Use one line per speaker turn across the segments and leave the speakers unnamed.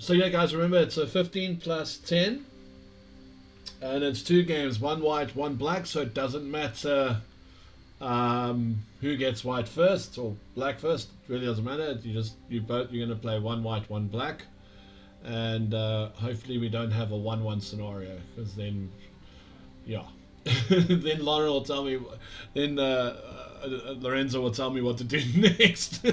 So yeah, guys, remember it's a 15 plus 10, and it's 2 games, one white, one black. So it doesn't matter who gets white first or black first. It really doesn't matter. You're going to play one white, one black, and hopefully we don't have a 1-1 scenario, because then, yeah, then Lauren will tell me, then Lorenzo will tell me what to do next.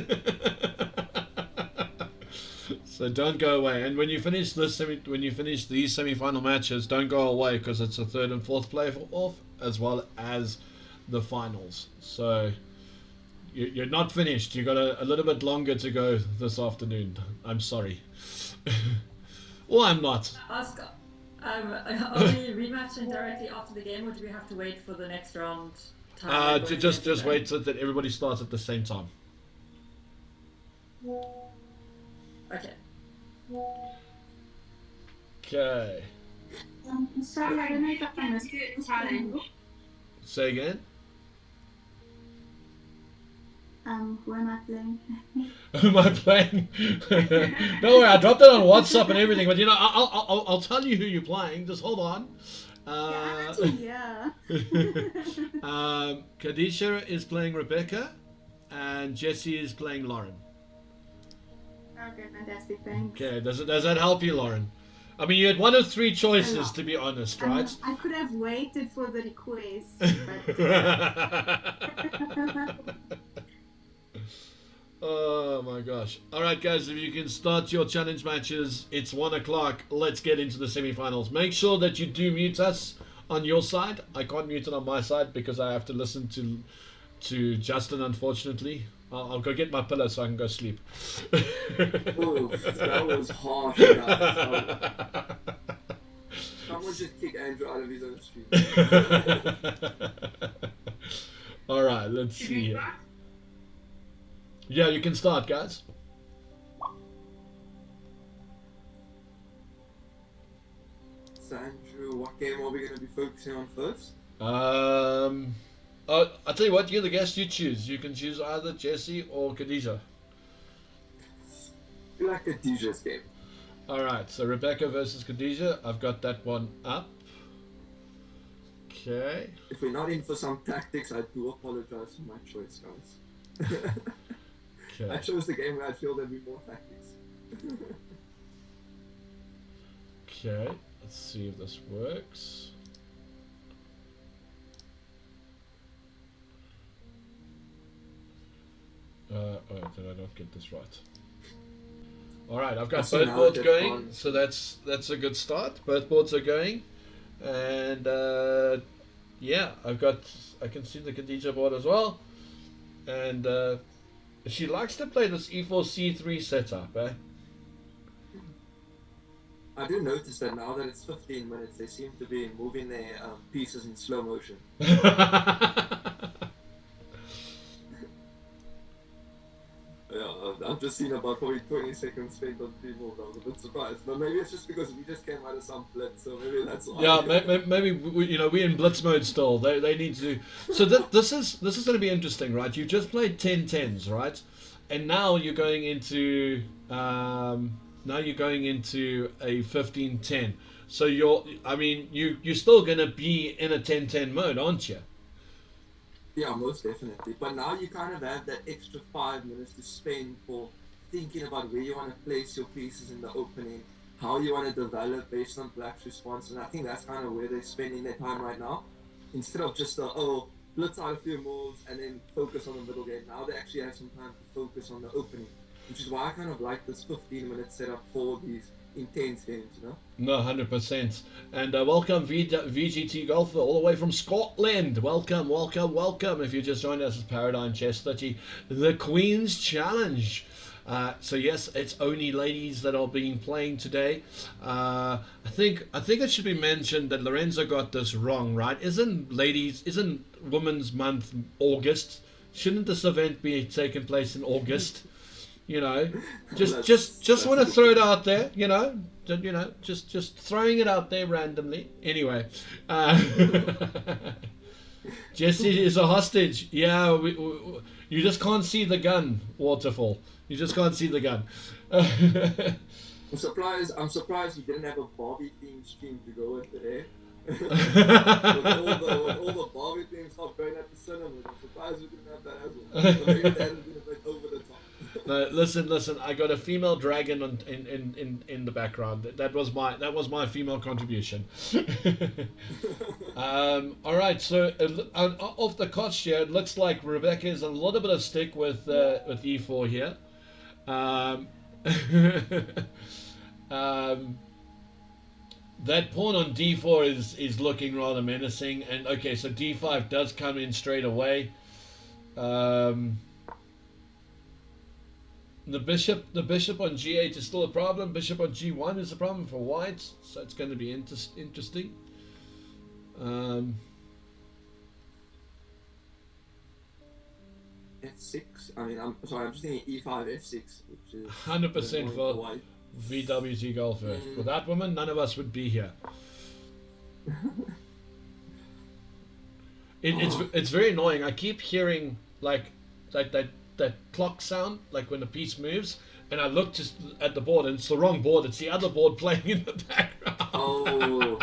So don't go away. And when you finish these semi-final matches, don't go away, because it's a third and fourth playoff as well as the finals. So you're not finished. You've got a little bit longer to go this afternoon. I'm sorry. Well, I'm not.
Oscar, are we rematching directly after the game, or do we have to wait for the next round?
Just wait so that everybody starts at the same time.
Okay.
Okay.
Sorry, I don't know if I missed it.
Say again?
Who am I playing?
Who am I playing? Don't worry, I dropped it on WhatsApp and everything, but I'll tell you who you're playing. Just hold on.
Yeah.
Khadija is playing Rebecca, and Jessie is playing Lauren.
Okay, fantastic, thanks.
Okay, does that help you, Lauren? I mean, you had one of 3 choices, to be honest, right?
I could have waited for the request, but...
Oh my gosh. Alright guys, if you can start your challenge matches, it's 1 o'clock. Let's get into the semi-finals. Make sure that you do mute us on your side. I can't mute it on my side because I have to listen to Justin, unfortunately. I'll go get my pillow so I can go sleep.
Oh, that was harsh, guys. Someone just kick Andrew out of his own stream.
Alright, let's see here. Yeah, you can start, guys.
So Andrew, what game are we going to be focusing on first?
I'll tell you what, you're the guest, you choose. You can choose either Jessie or Khadija.
You like a DJ's game.
Alright, so Rebecca versus Khadija. I've got that one up. Okay.
If we're not in for some tactics, I do apologize for my choice, guys.
Okay.
I chose the game where I feel there'd be more tactics.
Okay, let's see if this works. Oh, did I not get this right? Alright, I've got both boards going, so that's a good start. Both boards are going. And yeah, I can see the Khadija board as well. And she likes to play this E4 C3 setup, eh?
I do notice that now that it's 15 minutes, they seem to be moving their pieces in slow motion. Yeah, I've just seen about probably 20 seconds spent on 3 moves. I was a bit surprised. But maybe it's just because we just came out of some blitz, so maybe that's why.
Yeah, maybe we're in blitz mode still. They need to. So this is going to be interesting, right? You just played 10-10s, right? And now you're going into a 15-10. So you're still going to be in a 10-10 mode, aren't you?
Yeah, most definitely. But now you kind of have that extra 5 minutes to spend for thinking about where you want to place your pieces in the opening, how you want to develop based on Black's response, and I think that's kind of where they're spending their time right now. Instead of just blitz out a few moves and then focus on the middle game. Now they actually have some time to focus on the opening, which is why I kind of like this 15-minute setup for these intense games, you know?
No, 100%. And welcome VGT Golfer all the way from Scotland. Welcome. If you just joined us, it's Paradigm Chess 30, the Queen's Challenge. So yes, it's only ladies that are being playing today. I think it should be mentioned that Lorenzo got this wrong, right? Isn't Women's Month August? Shouldn't this event be taking place in August? You know, just want to throw it out there. Just throwing it out there randomly. Anyway, Jesse is a hostage. Yeah, you just can't see the gun, Waterfall. You just can't see the gun.
I'm surprised you didn't have a Barbie themed stream to go with today. with all the Barbie themed stuff going at the cinema. I'm surprised you didn't have that as well. But maybe that has been a bit over the top.
No, listen. I got a female dragon in the background. That was my female contribution. All right. So off the cost here, it looks like Rebecca is a little bit of stick with E4 here. That pawn on D4 is looking rather menacing, and okay, so D5 does come in straight away. The bishop on G8 is still a problem. Bishop on G1 is a problem for white, so it's going to be interesting.
F6. I mean, I'm just thinking E5, F6, which is
100% for
white.
VWT golfer. With that woman, none of us would be here. It's very annoying. I keep hearing like that clock sound, like when the piece moves, and I look just at the board, and it's the wrong board. It's the other board playing in the background.
Oh.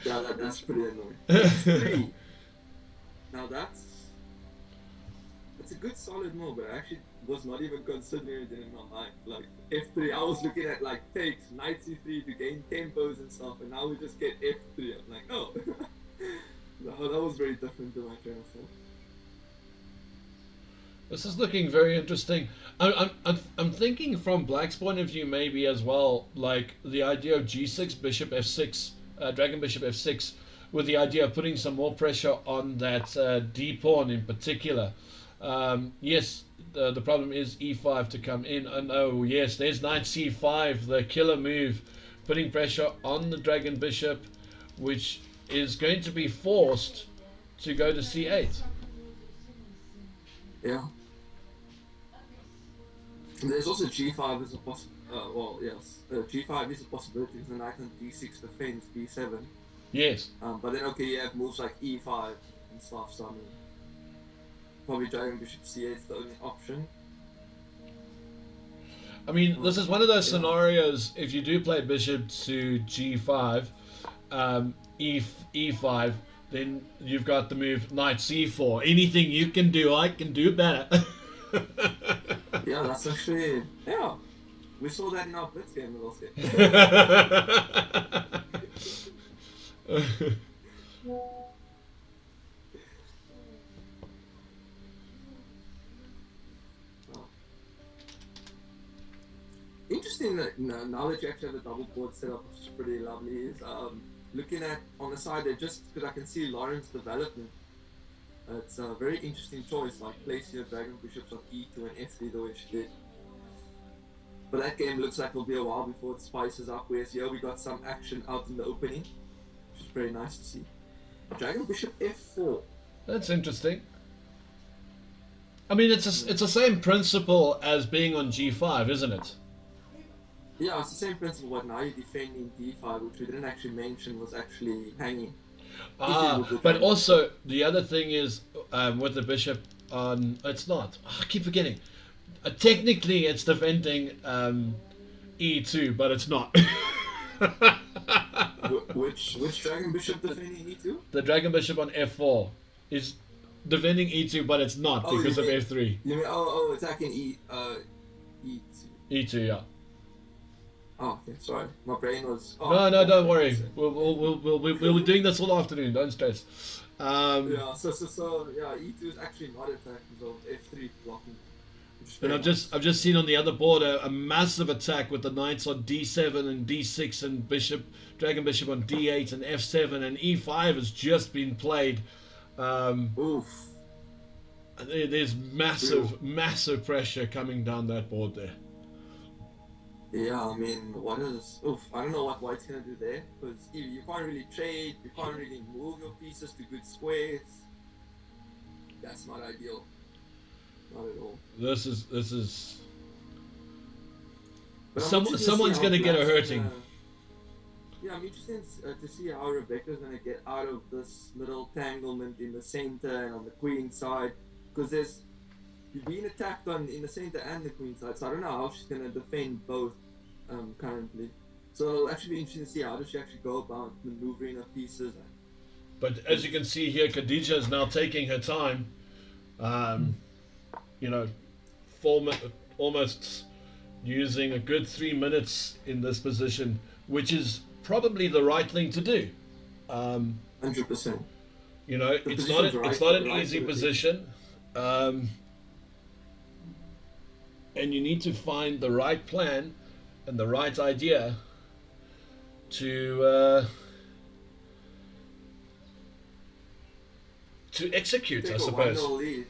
Yeah, that's pretty annoying. F3. Now that's a good solid move, but I actually was not even considering it in my mind. Like F3, I was looking at like takes, knight C3 to gain tempos and stuff, and now we just get F3. I'm like, oh. No, that was very different to my train of thought.
This is looking very interesting. I'm thinking from Black's point of view maybe as well, like the idea of G6, Bishop F6, Dragon Bishop F6, with the idea of putting some more pressure on that D pawn in particular. Yes, the problem is E5 to come in, and oh yes, there's Knight C5, the killer move, putting pressure on the Dragon Bishop, which is going to be forced to go to C8.
Yeah. There's also G5 as a possibility. G5 is a possibility because the knight on D6 defends B7.
Yes.
But then you have moves like E5 and stuff. So I mean, probably Dragon Bishop C8 is the only option.
I mean, this is one of those scenarios. If you do play Bishop to G5, E5, then you've got the move Knight C4. Anything you can do, I can do better.
Yeah, that's actually we saw that in our Blitz game last game. Interesting that now that you actually have a double board set up, which is pretty lovely, is looking at on the side there, just because I can see Lauren's development. It's a very interesting choice, like placing your Dragon Bishops on E2 and F3 the way she did. But that game looks like it'll be a while before it spices up, whereas here we got some action out in the opening, which is very nice to see. Dragon Bishop F4.
That's interesting. I mean, it's the same principle as being on G5, isn't it?
Yeah, it's the same principle, but now you're defending D5, which we didn't actually mention was actually hanging.
But also, the other thing is, with the bishop on... It's not. I keep forgetting. Technically, it's defending E2, but it's not.
Which Dragon Bishop defending E2?
The Dragon Bishop on F4 is defending E2, but it's not because of F3.
You mean, attacking E2.
E2, yeah.
Oh, okay, sorry. My brain was...
No, don't worry. We'll be doing this all afternoon. Don't stress.
So E2 is actually not attacking, so F3 blocking.
And I've just seen on the other board a massive attack with the knights on D7 and D6 and Dragon Bishop on D8 and F7, and E5 has just been played.
Oof.
There's massive pressure coming down that board there.
Yeah, I mean, I don't know what White's gonna do there, because you can't really trade, you can't really move your pieces to good squares. That's not ideal. Not at all.
This is.
But
Someone's gonna get a hurting.
Yeah, I'm interested to see how Rebecca's going to get out of this little tanglement in the center and on the queen side, because there's you're being attacked on in the center and the queen side, so I don't know how she's going to defend both currently. So it'll actually be interesting to see how does she actually go about maneuvering her pieces.
But as you can see here, Khadija is now taking her time. You know, almost using a good 3 minutes in this position, which is probably the right thing to do.
100%.
You know, it's not an easy position, and you need to find the right plan and the right idea to execute, I suppose.
1-0 lead.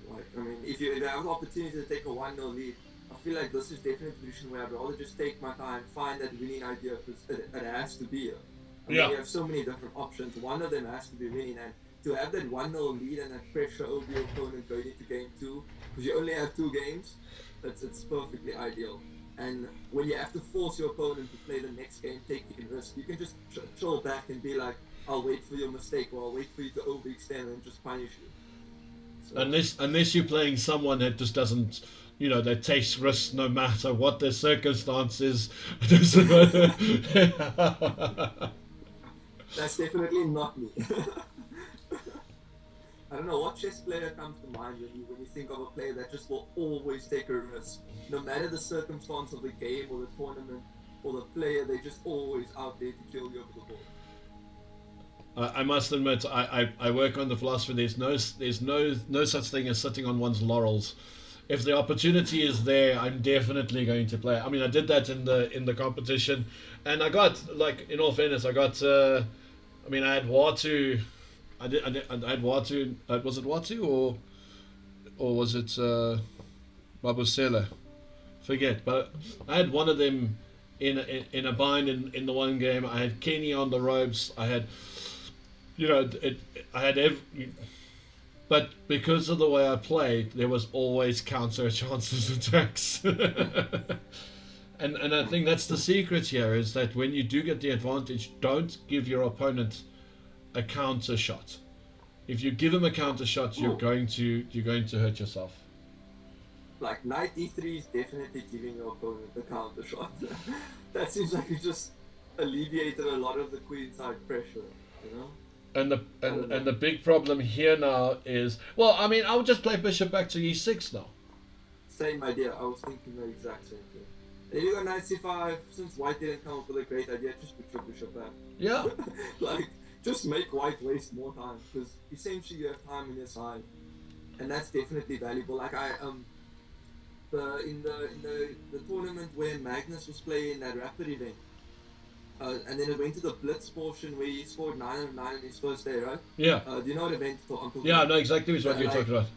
Like, I mean, if you have the opportunity to take a 1-0 lead, I feel like this is definitely a position where I'd rather just take my time, find that winning idea, because it has to be. I mean, you have so many different options. One of them has to be winning, and to have that 1-0 lead and that pressure over your opponent going into game 2, because you only have 2 games, it's perfectly ideal. And when you have to force your opponent to play the next game, taking risk, you can just chill back and be like, I'll wait for your mistake, or I'll wait for you to overextend and just punish you. So,
unless you're playing someone that just doesn't, you know, that takes risks no matter what their circumstances.
that's definitely not me. I don't know what chess player comes to mind when you think of a player that just will always take a risk, no matter the circumstance of the game or the tournament or the player. They're just always out there to kill you over the board.
I must admit, I work on the philosophy. There's no such thing as sitting on one's laurels. If the opportunity is there, I'm definitely going to play. I mean, I did that in the competition, and I got, like, in all fairness, I got. I mean, I had Watu. I had Watu. Was it Watu or was it Babusela? Forget. But I had one of them in a bind in the one game. I had Kenny on the ropes. I had. You know, but because of the way I played, there was always counter chances attacks. and I think that's the secret here, is that when you do get the advantage, don't give your opponent a counter shot. If you give him a counter shot, you're going to hurt yourself.
Like knight e3 is definitely giving your opponent a counter shot. That seems like it just alleviated a lot of the queenside pressure, you know.
And the big problem here now is, well, I mean, I would just play bishop back to e6 now.
Same idea. I was thinking the exact same thing. And if you got knight c5, since white didn't come up with a great idea, just put your bishop back.
Yeah.
Like, just make white waste more time, because essentially you have time on your side, and that's definitely valuable. Like in the tournament where Magnus was playing that rapid event. And then it went to the blitz portion where he scored 9 out of 9 in his first day, right?
Yeah.
Do you know what event I'm talking
Yeah, I
about?
know exactly what you're talking about.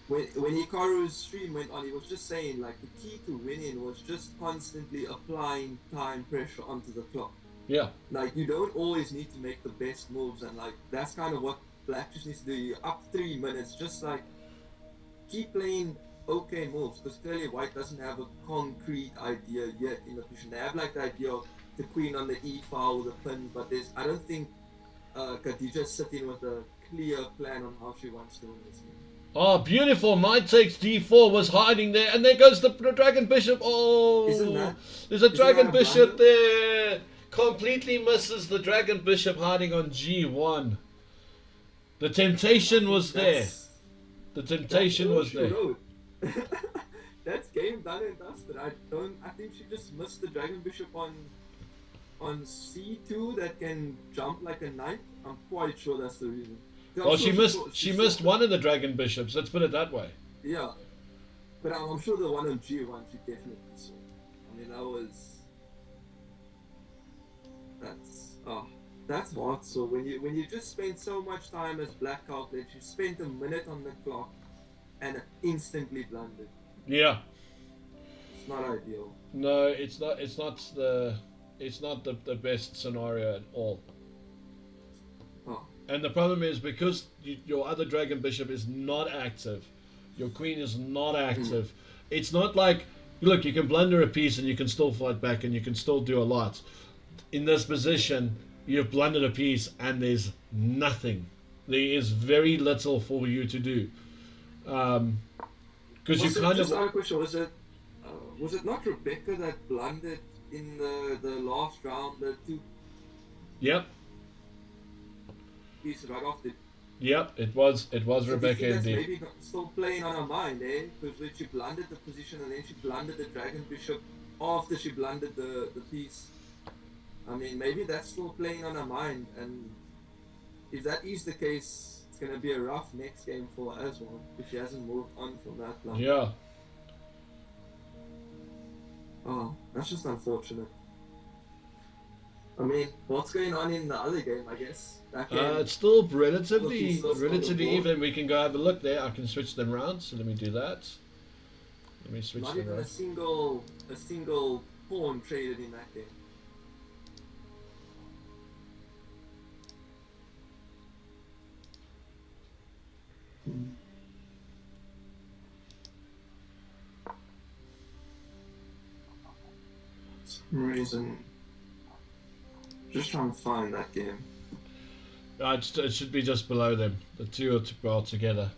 When Hikaru's stream went on, he was just saying, like, the key to winning was just constantly applying time pressure onto the clock.
Yeah.
Like, you don't always need to make the best moves, and, like, that's kind of what Black just needs to do. You're up 3 minutes, just, like, keep playing okay moves, because clearly White doesn't have a concrete idea yet in the position. They have, like, the idea of the queen on the e file with a pin, but I don't think Khadija's sitting with a clear plan on how she wants to win this game.
Oh, beautiful! Knight takes d4 was hiding there, and there goes the dragon bishop. Oh, there's a dragon bishop there. Completely misses the dragon bishop hiding on g1. The temptation was there. The temptation was there.
That's game done and dusted. I think she just missed the dragon bishop on c2 that can jump like a knight. I'm quite sure that's the reason.
Well, she missed one of the dragon bishops. Let's put it that way.
Yeah, but I'm sure the one on g1 she definitely saw. I mean, that's hard. So when you just spend so much time as Black Outlet, you spent a minute on the clock and instantly blundered.
Yeah.
It's not ideal.
No, it's not. It's not the best scenario at all.
Oh.
And the problem is, because your other dragon bishop is not active, your queen is not active. It's not like, look, you can blunder a piece and you can still fight back and you can still do a lot. in this position, you've blundered a piece and there's nothing. There is very little for you to do. Because you kind
just
of...
out of question, was it not Rebecca that blundered in the last round, the two
Yep,
pieces right off the...
yep, it was
So
Rebecca
that's
indeed.
maybe still playing on her mind, eh? Because when she blundered the position and then she blundered the Dragon Bishop after she blundered the piece. I mean, maybe that's still playing on her mind, and if that is the case, it's going to be a rough next game for her as well, if she hasn't moved on from that blunder.
Yeah.
Oh, that's just unfortunate. I mean, what's going on in the other game, I guess? That game,
It's still
the
relatively
pieces on the board.
even. We can go have a look there. I can switch them around. So let me do that. Let me switch
not
them
even
around.
a single pawn traded in that game. Some reason, just trying to find that game.
It should be just below them. The two are together.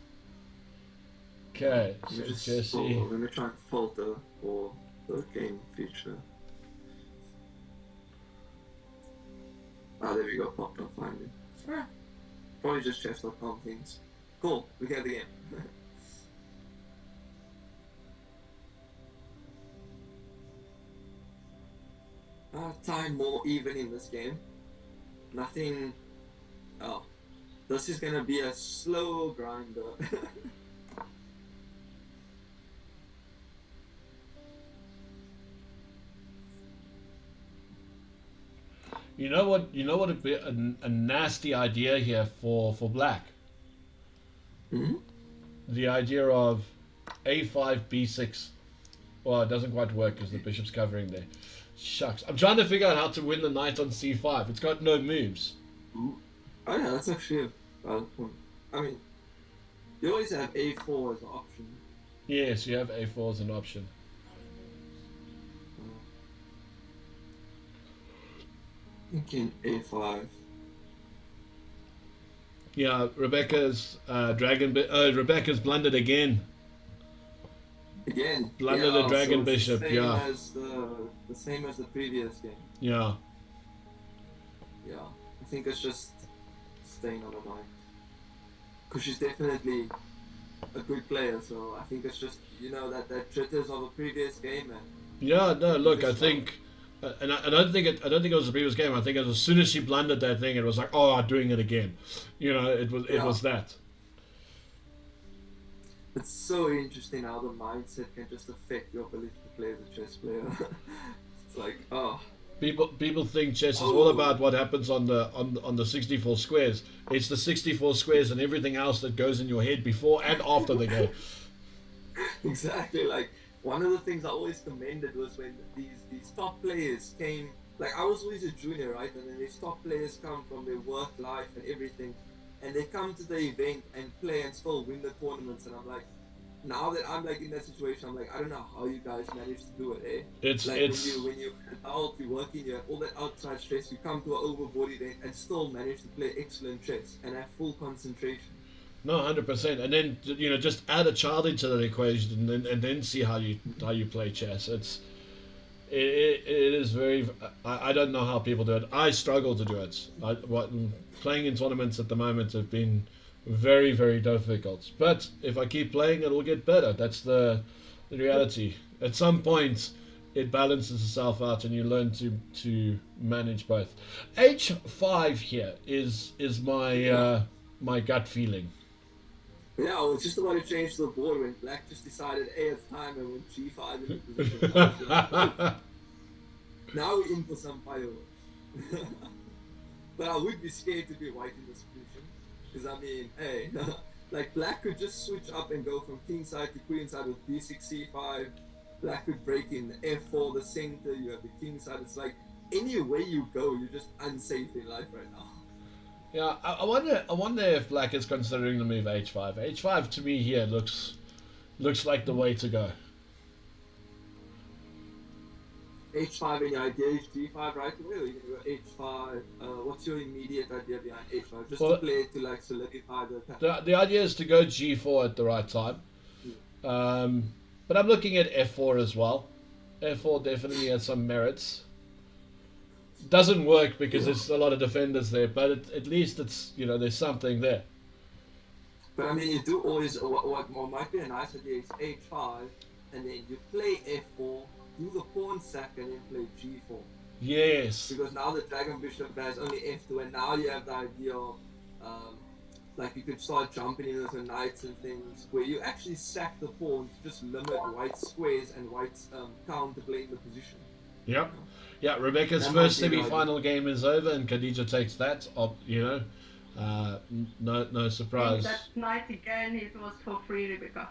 Okay, so
Let me just
Jesse.
let me try and filter for the game feature. Ah, there we go. Popped up finally. Probably just chess.com things. Cool. We get the game. Time more even in this game. Nothing. Oh, this is gonna be a slow grinder.
You know what? You know what would be a nasty idea here for black.
Hmm?
The idea of a5 b6. Well, it doesn't quite work because the bishop's covering there. Shucks. I'm trying to figure out how to win the knight on c5. It's got no moves.
Oh yeah, that's actually a valid point. I mean, you always have a4 as an option.
Yes, you have a4 as an option.
Thinking a5.
Yeah, Rebecca's Rebecca's blundered again.
Again,
Blundered the dragon
so it's
bishop,
the same
yeah.
As the same as the previous game.
Yeah.
Yeah, I think it's just staying on her mind. Because she's definitely a good player, so I think it's just, that jitters of a previous game. And
Yeah, no, look, I
Just
think, and I don't think it was the previous game. I think as soon as she blundered that thing, it was like, oh, I'm doing it again. It
Yeah.
was that.
it's so interesting how the mindset can just affect your ability to play as a chess player. It's like, oh,
People think chess is all about what happens on the 64 squares. It's the 64 squares and everything else that goes in your head before and after the game.
exactly. Like, one of the things I always commended was when these top players came. Like, I was always a junior, right? And then these top players come from their work life and everything, and they come to the event and play and still win the tournaments. And I'm like, now that I'm like in that situation, I'm like, I don't know how you guys manage to do it, eh?
It's
Like when you're out, you're working, you have all that outside stress, you come to an overboard event and still manage to play excellent chess and have full concentration.
no 100%. And then just add a child into that equation and then see how you play chess. It is very. I don't know how people do it. I struggle to do it. Playing in tournaments at the moment have been very, very difficult. But if I keep playing, it will get better. That's the reality. At some point, it balances itself out, and you learn to manage both. H5 here is my my gut feeling.
Yeah, I was just about to change the board when black just decided, hey, it's time, and went g5 in the position. I was like, now we're in for some fireworks. But I would be scared to be white in this position. Because, I mean, hey, like black could just switch up and go from king side to queen side with b6, c5. Black could break in f4, the center, you have the king side. It's like, any way you go, you're just unsafe in life right now.
Yeah, I wonder if black is considering the move h5. H5 to me here looks like the way to go.
H5 and your idea is G5 right away, or you can go H5. What's your immediate idea behind H5? Just to
Well,
play it to like solidify the attack.
the idea is to go G4 at the right time. But I'm looking at F4 as well. F4 definitely has some merits. Doesn't work because there's a lot of defenders there, but at least it's, there's something there.
But I mean, you do always, what might be a nice idea is H5, and then you play F4, do the pawn sack, and then play G4.
Yes.
Because now the Dragon Bishop has only F2, and now you have the idea of, like you could start jumping in with the knights and things, where you actually sack the pawns, just limit white squares and white's counterplaying the position.
Yep. Yeah, Rebecca's
That
first
might be
semi-final game is over, and Khadija takes that. No surprise.
That night again, it was for free, Rebecca.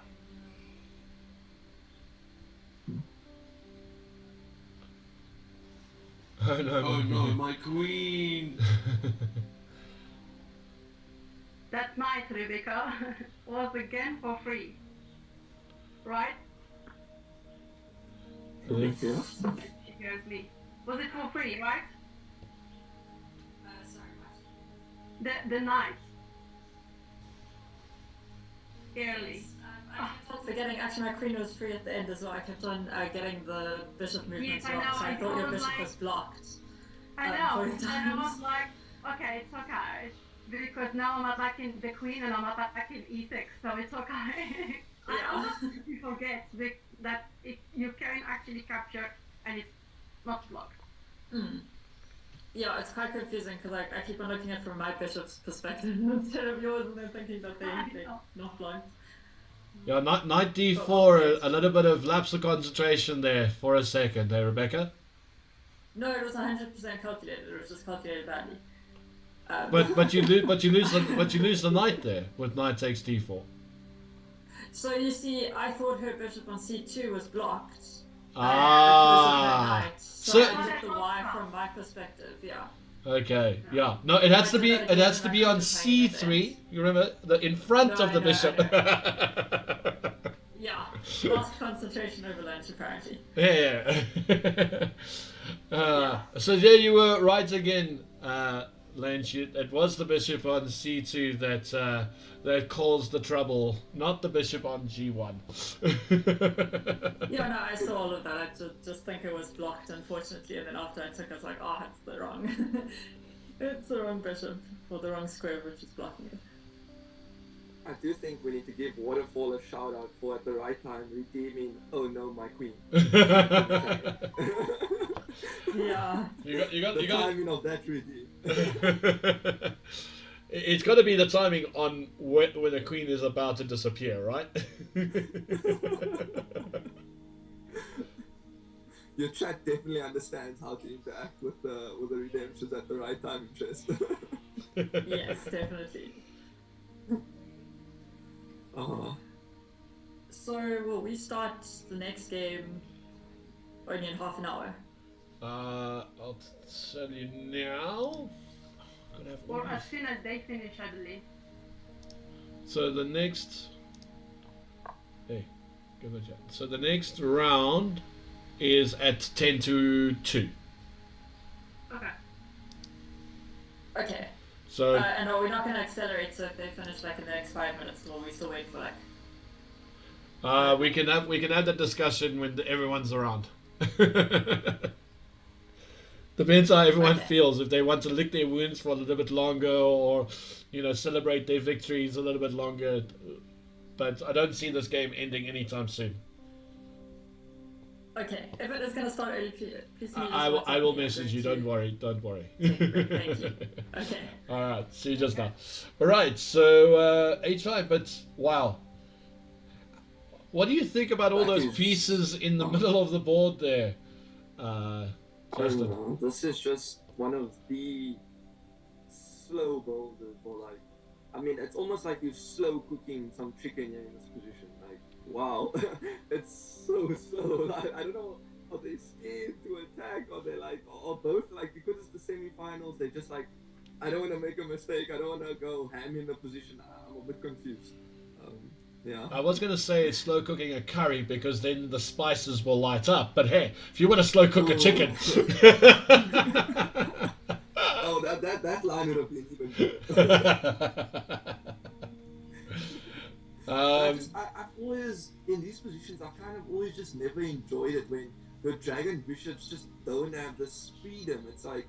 Oh no,
my queen!
That night, Rebecca, was again for free. Right?
Yeah.
She hears me. Was it for free, right?
Sorry, what?
The night. Early.
I kept on forgetting, actually my queen was free at the end as well. I kept on getting the bishop movements
Yes, I
wrong,
know,
so I
I
thought your
was
bishop
like-
was blocked.
I know,
for
and I
times.
was like, okay, it's okay. Because now I'm attacking the queen and I'm attacking e6, so it's okay. I
Yeah.
almost forget that you can actually capture and it's not blocked.
Mm. Yeah, it's quite confusing because I keep on looking at it from my bishop's perspective instead of yours, and then thinking that they're not blocked.
Yeah, knight D4, a little bit of lapse of concentration there for a second there, Rebecca.
No, it was 100% calculated. It was just calculated badly.
But you lose the knight there with knight takes D4.
So you see, I thought her bishop on c2 was blocked.
Ah.
So
So-
I did the Y from my perspective. Yeah.
Okay, yeah. No, it has to be on C3. You remember in front
No,
of the
I know,
bishop.
Yeah. Lost concentration over lunch apparently.
Yeah. So there you were right again, Lynch. It was the bishop on C2 that caused the trouble, not the bishop on G1.
Yeah, no, I saw all of that. I just think it was blocked, unfortunately. And then after I took, I was like, oh, it's the wrong, it's the wrong bishop or the wrong square which is blocking it.
I do think we need to give Waterfall a shout out for at the right time redeeming "Oh no, my queen."
Yeah.
The timing of that redeem.
It's got to be the timing on when the queen is about to disappear, right?
Your chat definitely understands how to interact with the redemptions at the right time, Chess.
Yes, definitely. So, will we start the next game only in half an hour?
I'll tell you now. Gonna have
Or
all
as
these.
soon as they finish, I believe.
So the next, give it a chat. So the next round is at 10 to 2.
Okay.
Okay.
So
And are we not going to accelerate? So if they finish like in the next 5 minutes, will we still wait for like?
we can have that discussion when everyone's around. Depends how everyone
Okay.
feels. If they want to lick their wounds for a little bit longer, or celebrate their victories a little bit longer. But I don't see this game ending anytime soon.
Okay. If it is going to start early, please.
I will message you. Don't worry.
Thank you. Okay.
All right. See you just now. All right. So H5. But wow. What do you think about all
That
those
is-
pieces in the middle of the board there?
I don't
Justin?
know. This is just one of the slow builders, or like, I mean, it's almost like you're slow cooking some chicken here in this position. Like, wow, it's so slow. I don't know. Are they scared to attack? Or they like, or both? Like, because it's the semi-finals, they just like, I don't want to make a mistake. I don't want to go ham in the position. I'm a bit confused. Yeah.
I was going to say it's slow cooking a curry because then the spices will light up. But hey, if you want to slow cook a chicken,
Oh, that line would have been even better. I've always, in these positions, I've kind of always just never enjoyed it when the dragon bishops just don't have this freedom. It's like,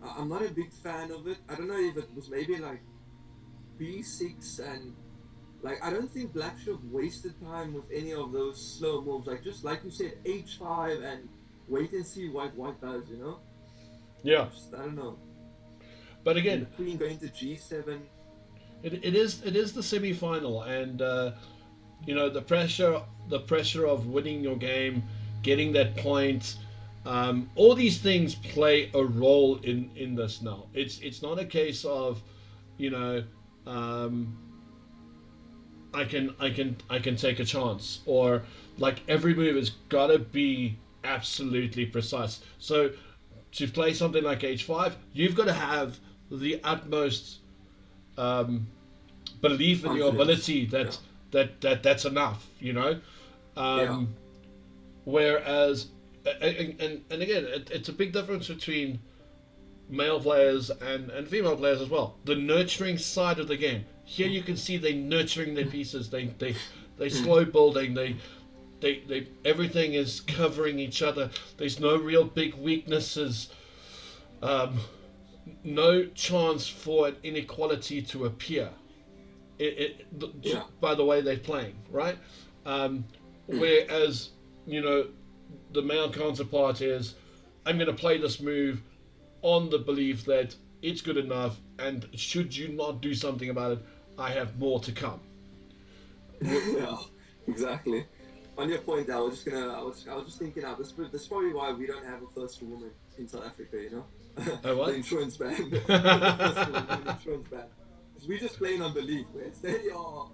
I'm not a big fan of it. I don't know if it was maybe like B6 and like, I don't think black should have wasted time with any of those slow moves. Like, just like you said, H5 and wait and see what white does, you know?
yeah.
Just, I don't know.
But
And
again,
the queen going to G7.
it is the semi-final, and the pressure of winning your game, getting that point, all these things play a role in this now. It's not a case of, I can take a chance, or like every move has got to be absolutely precise. So to play something like H5, you've got to have the utmost belief in your ability that's enough,
Yeah.
Whereas, and again, it's a big difference between male players and female players as well. The nurturing side of the game. Here you can see they nurturing their pieces. They slow building. They everything is covering each other. There's no real big weaknesses. No chance for an inequality to appear.
Yeah.
By the way they're playing, right? Whereas, the male counterpart is, I'm going to play this move on the belief that it's good enough, and should you not do something about it, I have more to come.
Yeah, exactly. On your point, I was just thinking out. This is probably why we don't have a first woman in South Africa.
Oh, what?
The insurance ban. The first woman insurance ban. Because we're just playing on belief, where they are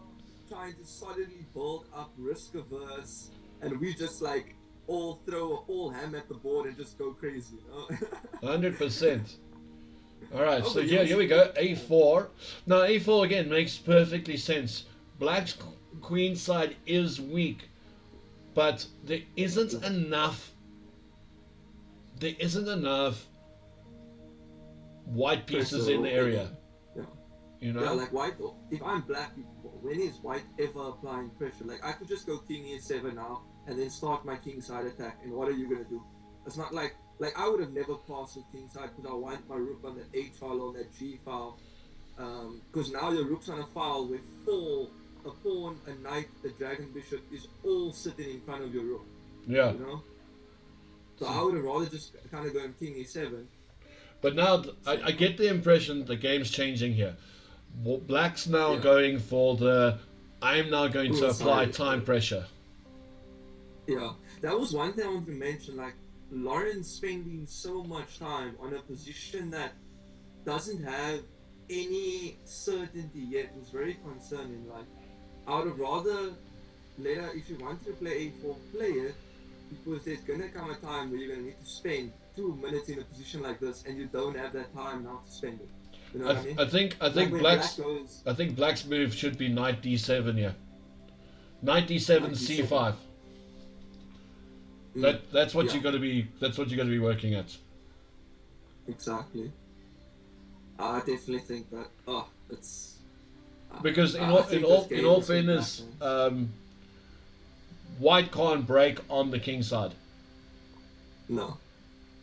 trying to solidly build up risk averse, and we just like all throw a whole ham at the board and just go crazy.
100%. All right,
Oh,
so
but
here we go. A4. Now A4 again makes perfectly sense. Black's queen side is weak, but there isn't enough. There isn't enough white pieces in the area.
Yeah.
Yeah,
like white. If I'm black, when is white ever applying pressure? Like I could just go king e7 now and then start my king side attack. And what are you gonna do? It's not like I would have never passed with king side because I want my rook on that h file or that g file. Because now your rook's on a file with a pawn, a knight, a dragon bishop is all sitting in front of your rook.
Yeah.
So I would have rather just kind of go king e7.
But now I get the impression the game's changing here. Black's now going for I'm now going to apply time pressure.
Yeah, that was one thing I wanted to mention. Like Lauren's spending so much time on a position that doesn't have any certainty yet. It's very concerning. Like I would have rather let her, if you want to play a4, play it, because there's gonna come a time where you're gonna need to spend 2 minutes in a position like this, and you don't have that time now to spend it. You know what I mean?
I think Black's move should be knight d7 here. Knight d7 c5. That's what you're gonna be. That's what you're gonna be working at.
Exactly. I definitely think that. It's.
Because in all fairness, white can't break on the king side.
No.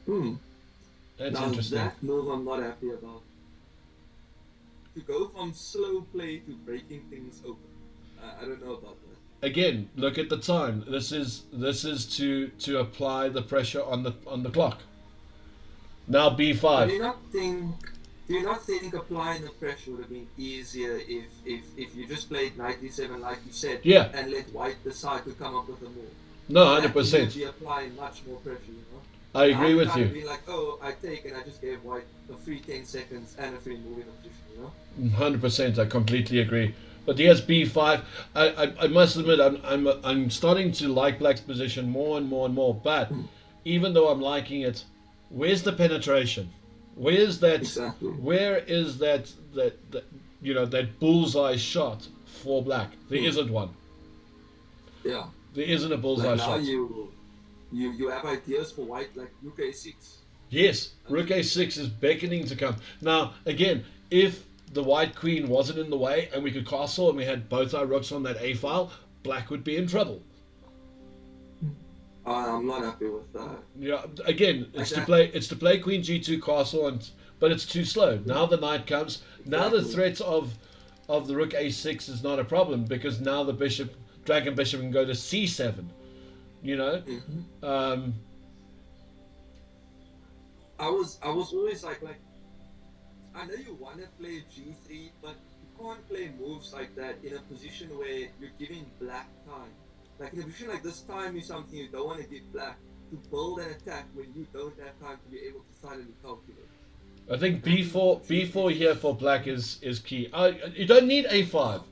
That's
now
interesting.
That move I'm not happy about. To go from slow play to breaking things open. I don't know about that.
Again, look at the time. This is to apply the pressure on the clock. Now b5.
Do you not think applying the pressure would have been easier if you just played knight d7 like you said, and let white decide to come up with a move?
No, 100%.
You'd be applying much more pressure,
I agree with you.
Be like, I take and I just gave white a free 10 seconds and a free move in a position,
100%. I completely agree. But here's b5. I must admit I'm starting to like Black's position more and more and more. But even though I'm liking it, where's the penetration? Where is that?
Exactly.
Where is that bullseye shot for black. There isn't one.
Yeah.
There isn't a bullseye
Like now
shot.
you have ideas for white, like rook a6.
Yes, rook a6 is beckoning to come. Now, again, if the white queen wasn't in the way and we could castle and we had both our rooks on that a file, black would be in trouble.
I'm not happy with that.
Yeah, again, it's to play queen g2 castle, but it's too slow. Now the knight comes. Now the threat of the rook a6 is not a problem, because now the dragon bishop can go to c7. You know.
Mm-hmm. I was always like I know you want to play g3, but you can't play moves like that in a position where you're giving black time. Like in a position like this, time is something you don't want to give black to build an attack when you don't have time to be able to silently calculate.
I think b4 here for black is key. You don't need a5.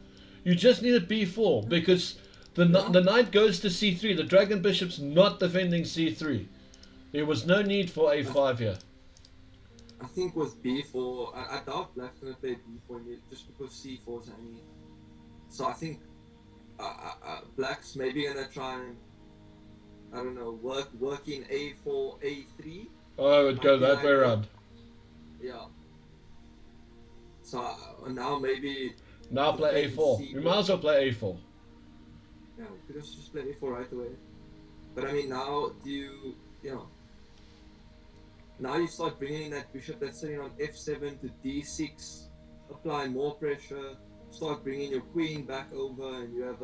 You just need a b4, because the knight goes to c3. The dragon bishop's not defending c3. There was no need for a5 here.
I think with b4, I doubt black's going to play b4 just because c4 is hanging. So I think black's maybe going to try and, I don't know, work in a4, a3.
Oh, it would go that way around.
Yeah. So now maybe...
Now play a4. You might as well play a4.
Yeah, we could just play a4 right away. But I mean, now now you start bringing in that bishop that's sitting on f7 to d6, apply more pressure, start bringing your queen back over, and you have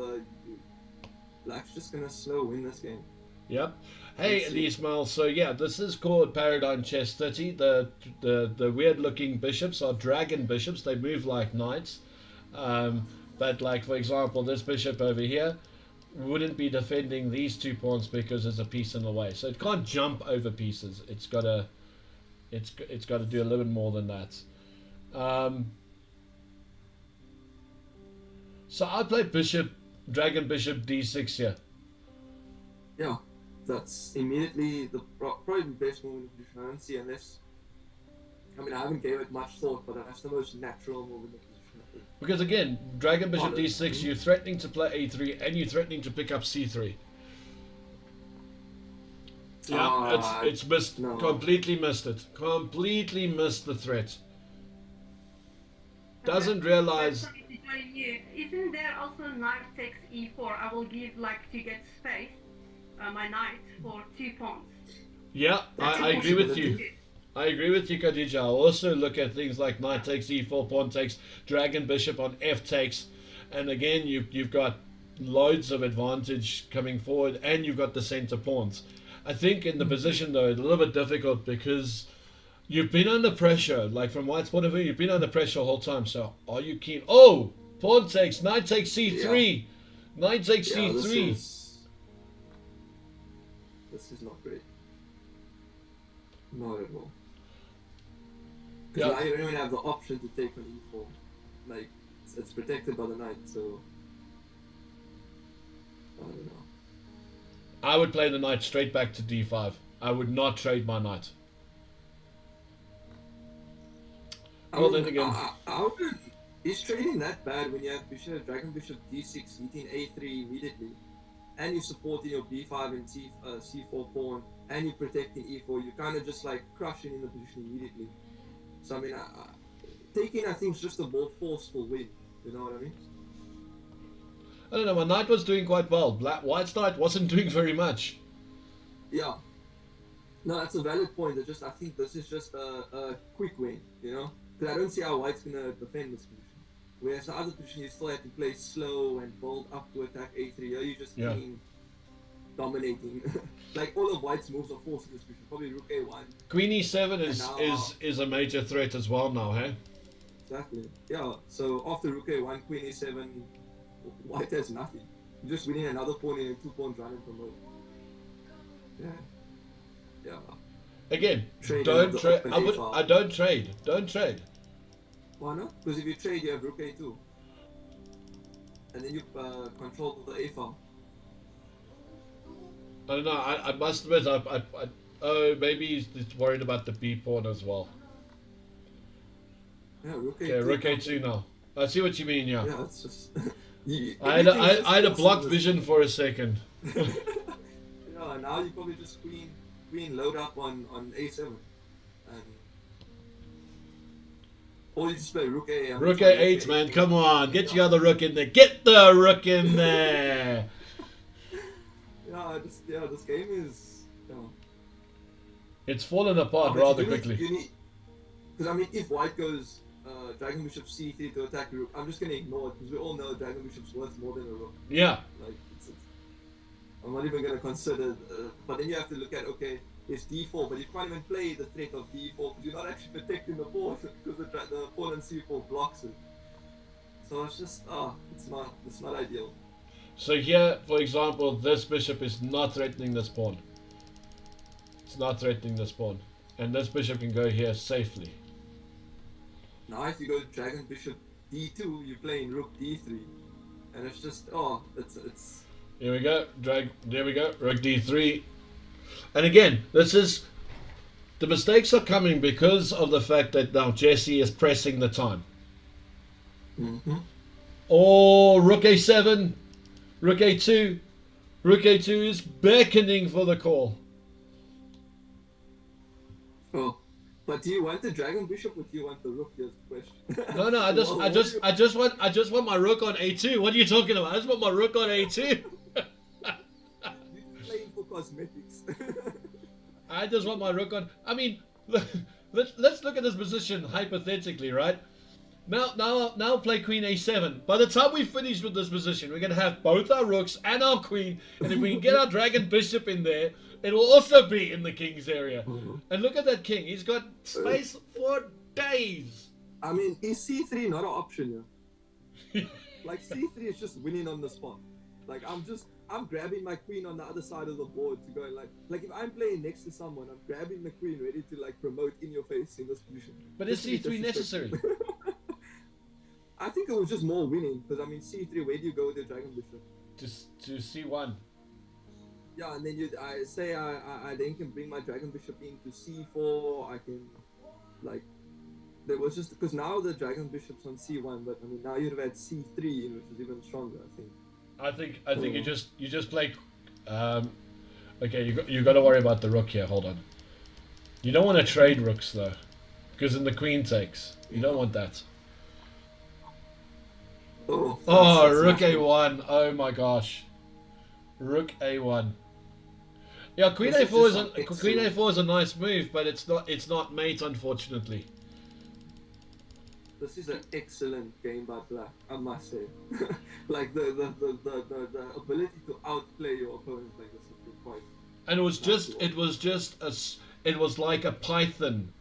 black's just gonna slow win this game.
Yep. Hey, Ismail. So yeah, this is called Paradigm Chess 30. The weird looking bishops are dragon bishops. They move like knights. But like, for example, this bishop over here wouldn't be defending these 2 pawns because there's a piece in the way. So it can't jump over pieces. It's got to do a little bit more than that. So I play dragon bishop d6 here.
Yeah, that's immediately probably the best move in the position. I don't see, unless, I mean, I haven't gave it much thought, but that's the most natural move in the position.
Because again, dragon bishop d6, you're threatening to play a3 and you're threatening to pick up c3. Yeah, it's missed. No. Completely missed it. Completely missed the threat. Doesn't realize.
Isn't there also knight takes e4? I will give, like, to get space, my knight for 2 pawns.
Yeah, I agree with you. I agree with you, Khadija. I also look at things like knight takes e4, pawn takes, dragon bishop on f takes, and again you've got loads of advantage coming forward, and you've got the center pawns. I think in the position though, it's a little bit difficult because you've been under pressure. Like from White's point of view, you've been under pressure the whole time. So are you keen? Oh, pawn takes, knight takes c3, knight takes c3.
This is not great. Not at all. Because now you don't even have the option to take on e4. Like, it's protected by the knight, so... I don't know.
I would play the knight straight back to d5. I would not trade my knight. Well, then again...
Is trading that bad when you have dragon bishop d6 eating a3 immediately, and you're supporting your b5 and c4 pawn, and you're protecting e4, you're kind of just like crushing in the position immediately. So I mean, taking I think is just a more forceful win. You know what I mean?
I don't know. My knight was doing quite well. White's knight wasn't doing very much.
Yeah. No, that's a valid point. I think this is just a quick win. You know, because I don't see how White's gonna defend this position. Whereas the other position you still have to play slow and build up to attack a3. Here you're just being dominating. Like all of White's moves are forced in this position. Probably rook a1.
Queen e7 is a major threat as well now, hey?
Exactly. Yeah. So after rook a1, queen e7, White has nothing. You're just winning another pawn and 2 pawns running from over. Yeah.
Again, don't trade. I don't trade. Don't trade.
Why not? Because if you trade, you have rook a2, and then you control the a file.
I don't know. I must admit, maybe he's worried about the b pawn as well.
Yeah, rook a2.
Okay, rook a2 now. I see what you mean. Yeah.
Yeah, it's just
I had a blocked vision for a second.
Yeah, now you probably just queen load up on a7, and or you just play rook a.
Rook a8, man, come on, get your other rook in there. Get the rook in there.
This game is.
It's fallen apart rather quickly.
Because I mean, if white goes dragon bishop c3 to attack the rook, I'm just gonna ignore it because we all know dragon bishop's worth more than a rook.
Yeah.
Like I'm not even gonna consider. But then you have to look at it's d4, but you can't even play the threat of d4 because you're not actually protecting the pawn because the pawn on c4 blocks it. So it's just it's not ideal.
So here, for example, this bishop is not threatening this pawn. It's not threatening this pawn, and this bishop can go here safely.
Now if you go dragon bishop d2, you're playing rook d3, and it's just it's.
Here we go, there we go, rook d3. And again, the mistakes are coming because of the fact that now Jesse is pressing the time.
Mm-hmm.
Oh, rook a7, rook a2. Rook a2 is beckoning for the call.
Oh, but do you want the dragon bishop or do you want the rook? Here's the question.
No, I just want my rook on a2. What are you talking about? I just want my rook on a2.
You're playing for cosmetics.
I just want my rook on. I mean, let's look at this position hypothetically, right? Now play queen a7. By the time we finish with this position, we're gonna have both our rooks and our queen, and if we can get our dragon bishop in there, it will also be in the king's area.
Mm-hmm.
And look at that king; he's got space for days.
I mean, is c3 not an option? Yeah? Like c3 is just winning on the spot. Like I'm grabbing my queen on the other side of the board to go and like if I'm playing next to someone, I'm grabbing the queen ready to like promote in your face in this position.
But is c3 necessary?
I think it was just more winning because I mean c3. Where do you go with your dragon bishop?
To c1.
Yeah, and then I then can bring my dragon bishop into c4. I can there was just because now the dragon bishop's on c1, but I mean now you'd have had c3, which is even stronger. I think
you just play. Okay, you got to worry about the rook here. Hold on. You don't want to trade rooks though, because then the queen takes. You don't want that. Oh, rook a1. Oh my gosh. Rook a1. Yeah, queen a4 is a nice move, but it's not mate, unfortunately.
This is an excellent game by Black, I must say. Like the ability to outplay your opponent like this is quite.
And it was like a python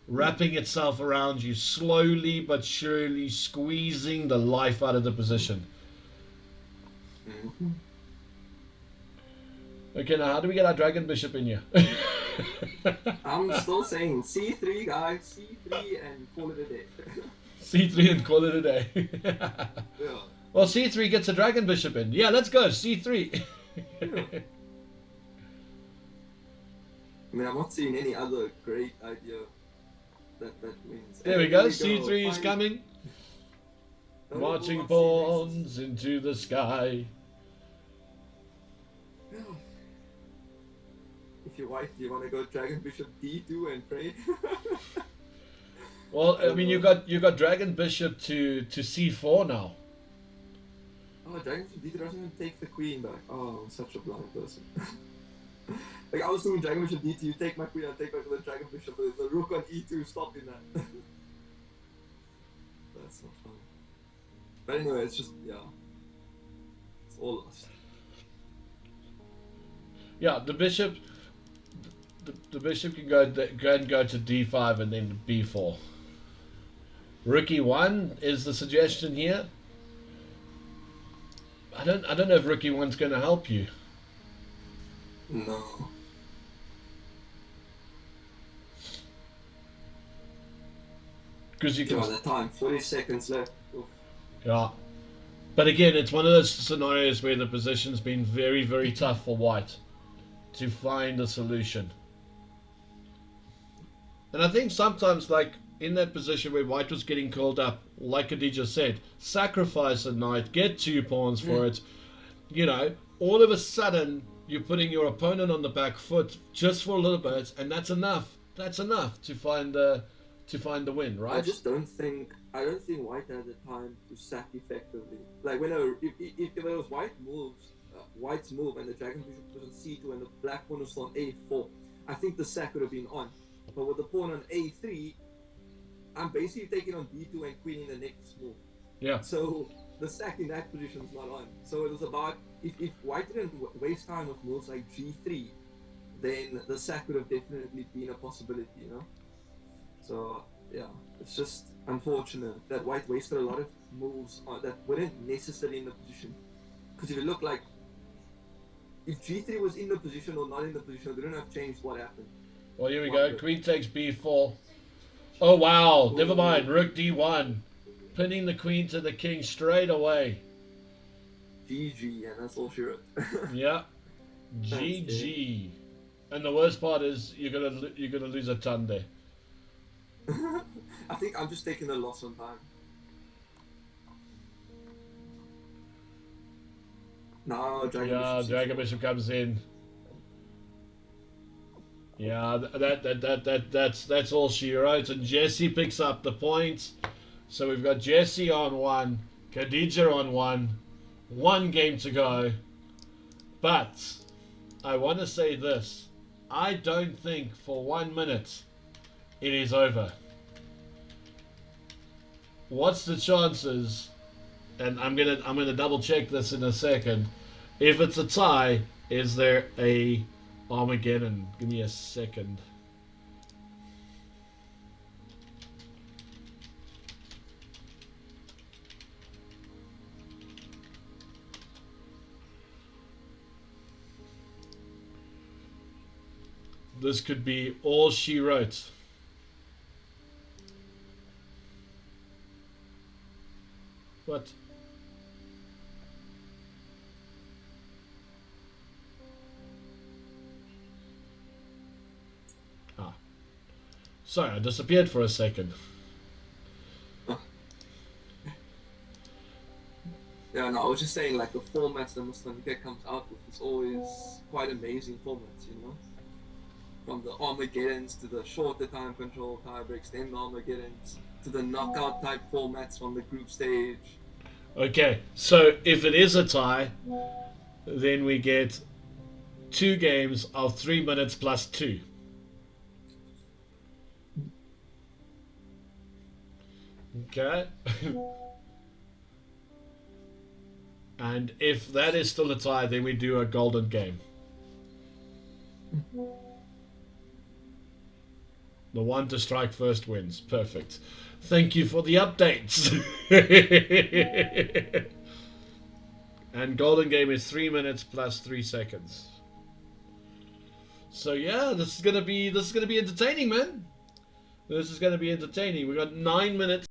wrapping itself around you, slowly but surely squeezing the life out of the position.
Mm-hmm.
Okay, now how do we get our dragon bishop in here?
I'm still saying c3, guys. c3 and call it a day.
c3 and call it a day.
Yeah.
Well, c3 gets a dragon bishop in. Yeah, let's go, c3.
Yeah. I mean, I'm not seeing any other great idea that wins.
There we go, c3 is coming. Marching pawns into the sky.
If you're white, do you want to go dragon bishop d2 and pray?
Well, I mean, you got dragon bishop to c4 now.
Oh, dragon bishop d2 doesn't even take the queen back. Oh, I'm such a blind person. Like I was doing dragon bishop d2, you take my queen, I take back the dragon bishop, the rook on e2 stopping that. That's not fun. But anyway, it's just it's all lost.
Yeah, the bishop can go to d5 and then b4. Rook e1 is the suggestion here. I don't know if rook e1's going to help you.
No.
Because you can.
The time, 40 seconds left. Oof.
Yeah. But again, it's one of those scenarios where the position's been very, very tough for white to find a solution. And I think sometimes, like, in that position where white was getting called up, like Khadija said, sacrifice a knight, get 2 pawns for it. You know, all of a sudden you're putting your opponent on the back foot just for a little bit, and that's enough. That's enough to find the win, right?
I don't think white had the time to sack effectively. Like if it was white's move and the dragon bishop was on c2 and the black pawn was on a4, I think the sack would have been on. But with the pawn on a3, I'm basically taking on d2 and queening the next move.
Yeah.
So the sack in that position is not on. So it was about if white didn't waste time with moves like g3, then the sack would have definitely been a possibility, you know. So yeah, it's just unfortunate that white wasted a lot of moves that weren't necessarily in the position. Because if you look like if g3 was in the position or not in the position, they wouldn't have changed what happened.
Well, here we go. Queen takes b4. Oh wow! Never mind. Rook d1, pinning the queen to the king straight away.
GG, and that's all she wrote.
Yeah, GG. And the worst part is you're gonna lose a ton there.
I think I'm just taking the loss on time. No,
Dragon Bishop comes in. Yeah, that's all she wrote, and Jesse picks up the points. So we've got Jesse on 1, Khadija on 1 game to go. But I want to say this: I don't think for 1 minute it is over. What's the chances? And I'm gonna double check this in a second. If it's a tie, is there a Armageddon? Give me a second. This could be all she wrote. What? Sorry, I disappeared for a second.
Yeah, no, I was just saying, like, the formats that Muslim comes out with is always quite amazing formats, you know? From the Armageddons to the shorter time control tie breaks, then the Armageddons to the knockout type formats from the group stage.
Okay, so if it is a tie, then we get 2 games of 3 minutes plus 2. Okay. And if that is still a tie, then we do a golden game. The one to strike first wins. Perfect. Thank you for the updates. And golden game is 3 minutes plus 3 seconds. So yeah, this is gonna be entertaining, man. This is gonna be entertaining. We got 9 minutes.